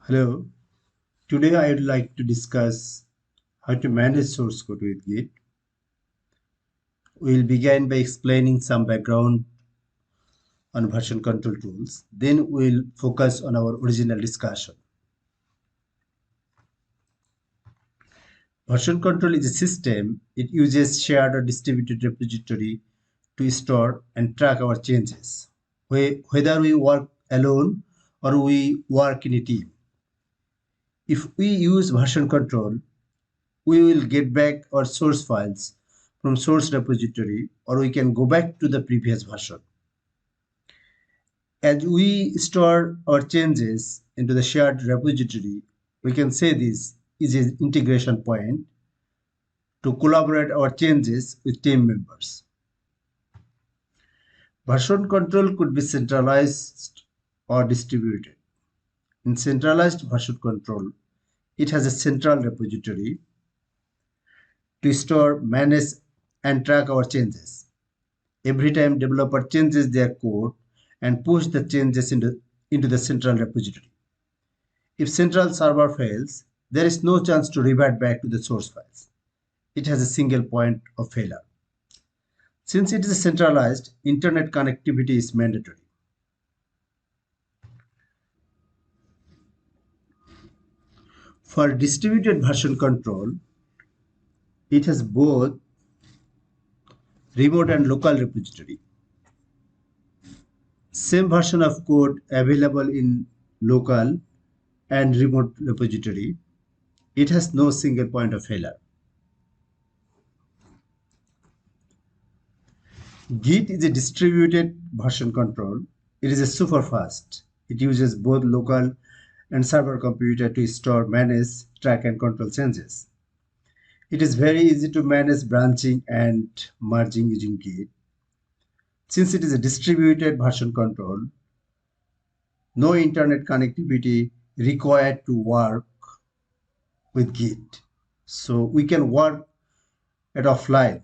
Hello, today I would like to discuss how to manage source code with Git. We'll begin by explaining some background on version control tools. Then we'll focus on our original discussion. Version control is a system. It uses shared or distributed repository to store and track our changes, whether we work alone or we work in a team. If we use version control, we will get back our source files from source repository, or we can go back to the previous version. As we store our changes into the shared repository, we can say this is an integration point to collaborate our changes with team members. Version control could be centralized or distributed. In centralized version control, it has a central repository to store, manage, and track our changes. Every time developer changes their code and push the changes into the central repository. If central server fails, there is no chance to revert back to the source files. It has a single point of failure. Since it is centralized, internet connectivity is mandatory. For distributed version control, it has both remote and local repository. Same version of code available in local and remote repository. It has no single point of failure. Git is a distributed version control. It is a super fast. It uses both local and server computer to store, manage, track, and control changes. It is very easy to manage branching and merging using Git. Since it is a distributed version control, no internet connectivity required to work with Git. So we can work at offline